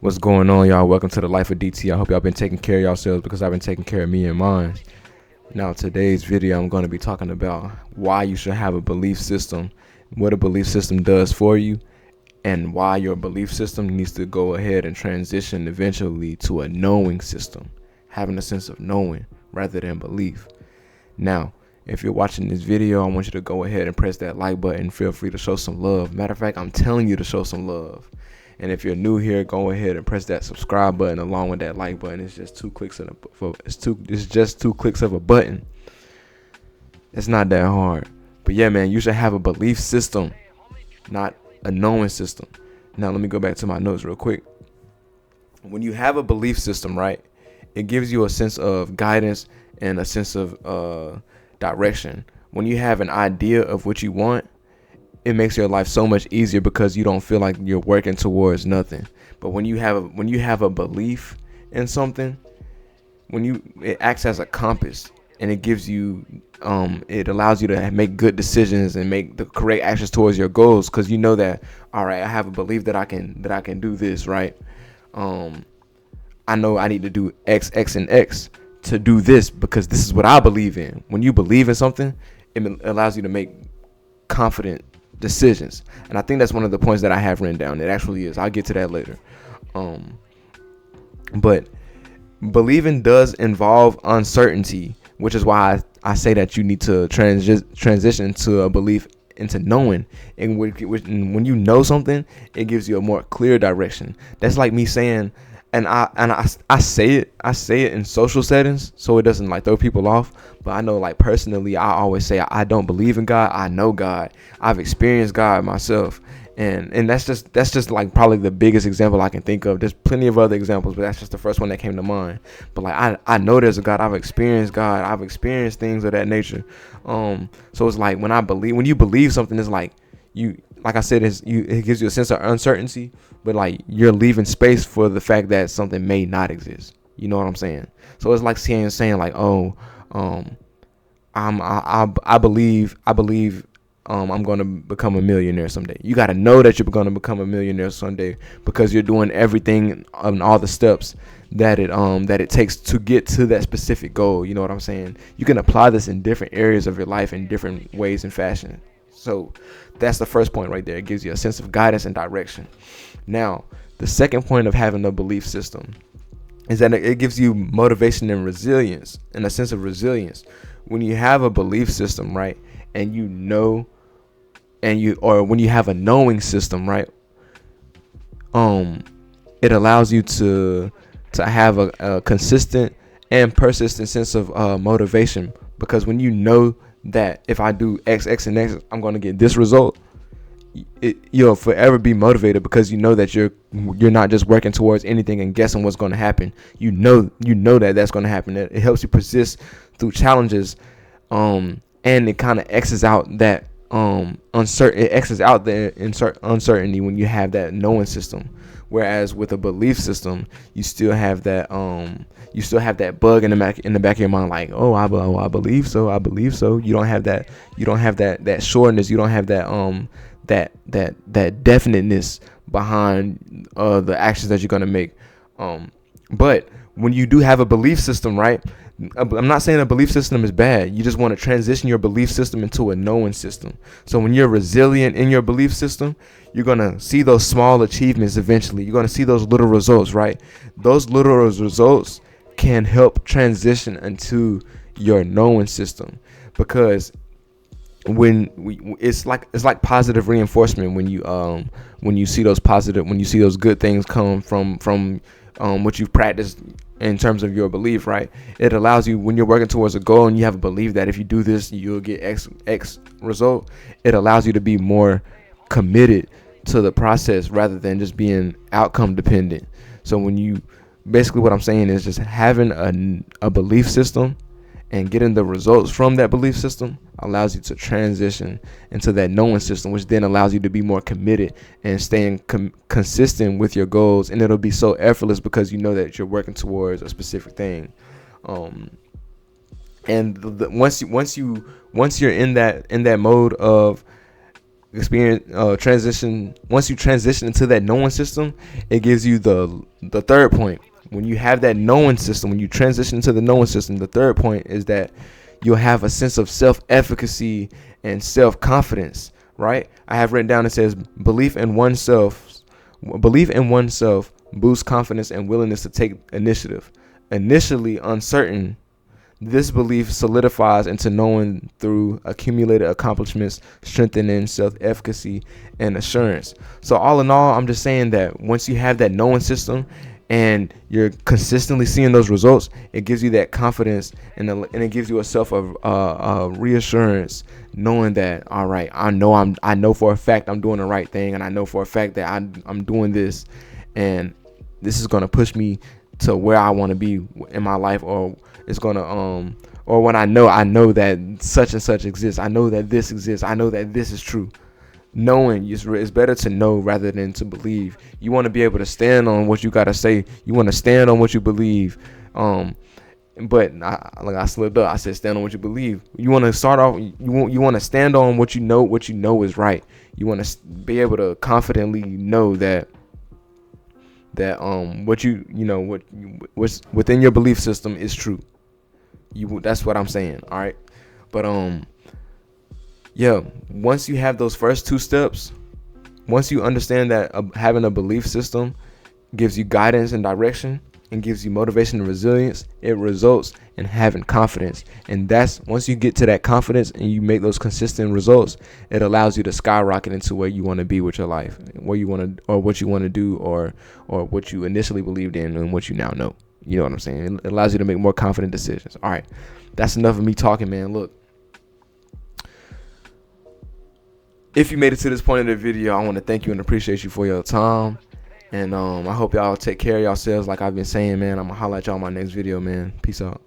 What's going on, y'all? Welcome to the Life of DT. I hope y'all been taking care of yourselves because I've been taking care of me and mine. Now, today's video, I'm going to be talking about why you should have a belief system, what a belief system does for you, and why your belief system needs to go ahead and transition eventually to a knowing system, having a sense of knowing rather than belief. Now, if you're watching this video, I want you to go ahead and press that like button. Feel free to show some love. Matter of fact, I'm telling you to show some love. And if you're new here, go ahead and press that subscribe button along with that like button. It's just two clicks of a button. It's not that hard. But yeah, man, you should have a belief system, not a knowing system. Now let me go back to my notes real quick. When you have a belief system, right, it gives you a sense of guidance and a sense of direction. When you have an idea of what you want, it makes your life so much easier because you don't feel like you're working towards nothing. But when you have a belief in something, it acts as a compass, and it gives you it allows you to make good decisions and make the correct actions towards your goals, because you know that, all right, I have a belief that I can do this, right? I know I need to do X, and X to do this because this is what I believe in. When you believe in something, it allows you to make confident decisions. And I think that's one of the points that I have written down. It actually is. I'll get to that later. But believing does involve uncertainty, which is why I say that you need to transition to a belief into knowing. And when you know something, it gives you a more clear direction. That's like me saying, and I say it in social settings so it doesn't like throw people off. But I know, like, personally, I always say I don't believe in God. I know God. I've experienced God myself. And that's just like probably the biggest example I can think of. There's plenty of other examples, but that's just the first one that came to mind. But like I know there's a God. I've experienced God. I've experienced things of that nature. So it's like when you believe something, it's like like I said, it gives you a sense of uncertainty, but like you're leaving space for the fact that something may not exist. You know what I'm saying? So it's like saying like, oh, I believe I'm going to become a millionaire someday. You got to know that you're going to become a millionaire someday because you're doing everything on all the steps that it takes to get to that specific goal. You know what I'm saying? You can apply this in different areas of your life in different ways and fashion. So that's the first point right there. It gives you a sense of guidance and direction. Now, the second point of having a belief system is that it gives you motivation and resilience, and a sense of resilience. When you have a belief system, right, and you know, or when you have a knowing system, right, it allows you to have a consistent and persistent sense of motivation, because when you know that if I do X, and X, I'm going to get this result, you'll forever be motivated because you know that you're not just working towards anything and guessing what's going to happen. You know that that's going to happen. It helps you persist through challenges, and it kind of X's out that uncertainty when you have that knowing system. Whereas with a belief system, you still have that bug in the back of your mind, like, oh, I believe so. You don't have that sureness. You don't have that definiteness behind the actions that you're gonna make. But when you do have a belief system, right? I'm not saying a belief system is bad. You just want to transition your belief system into a knowing system. So when you're resilient in your belief system, you're going to see those small achievements eventually. You're going to see those little results, right? Those little results can help transition into your knowing system, because it's like positive reinforcement when you see those good things come from what you've practiced in terms of your belief, right? It allows you, when you're working towards a goal and you have a belief that if you do this, you'll get X result. It allows you to be more committed to the process rather than just being outcome dependent. So basically what I'm saying is just having a belief system and getting the results from that belief system allows you to transition into that knowing system, which then allows you to be more committed and staying consistent with your goals. And it'll be so effortless because you know that you're working towards a specific thing. And once you're in that mode of transition. Once you transition into that knowing system, it gives you the third point. When you have that knowing system, when you transition into the knowing system, the third point is that you'll have a sense of self-efficacy and self-confidence, right? I have written down, it says belief in oneself boosts confidence and willingness to take initiative. Initially uncertain, this belief solidifies into knowing through accumulated accomplishments, strengthening self-efficacy and assurance. So all in all, I'm just saying that once you have that knowing system and you're consistently seeing those results, it gives you that confidence, and it gives you a self of reassurance, knowing that, all right, I know for a fact I'm doing the right thing, and I know for a fact that I'm doing this, and this is gonna push me to where I want to be in my life, or it's gonna or when I know that such and such exists, I know that this exists, I know that this is true. Knowing it's better to know rather than to believe. You want to be able to stand on what you gotta say. You want to stand on what you believe. But I slipped up. I said stand on what you believe. You want to start off. You want to stand on what you know. What you know is right. You want to be able to confidently know that what's within your belief system is true. That's what I'm saying. All right, but yeah, once you have those first two steps, once you understand that having a belief system gives you guidance and direction and gives you motivation and resilience, it results in having confidence. And that's once you get to that confidence and you make those consistent results, it allows you to skyrocket into where you want to be with your life, where you want to, or what you want to do, or what you initially believed in and what you now know. You know what I'm saying? It allows you to make more confident decisions. All right, that's enough of me talking, man. Look, if you made it to this point of the video, I want to thank you and appreciate you for your time. And I hope y'all take care of yourselves like I've been saying, man. I'm going to holler at y'all in my next video, man. Peace out.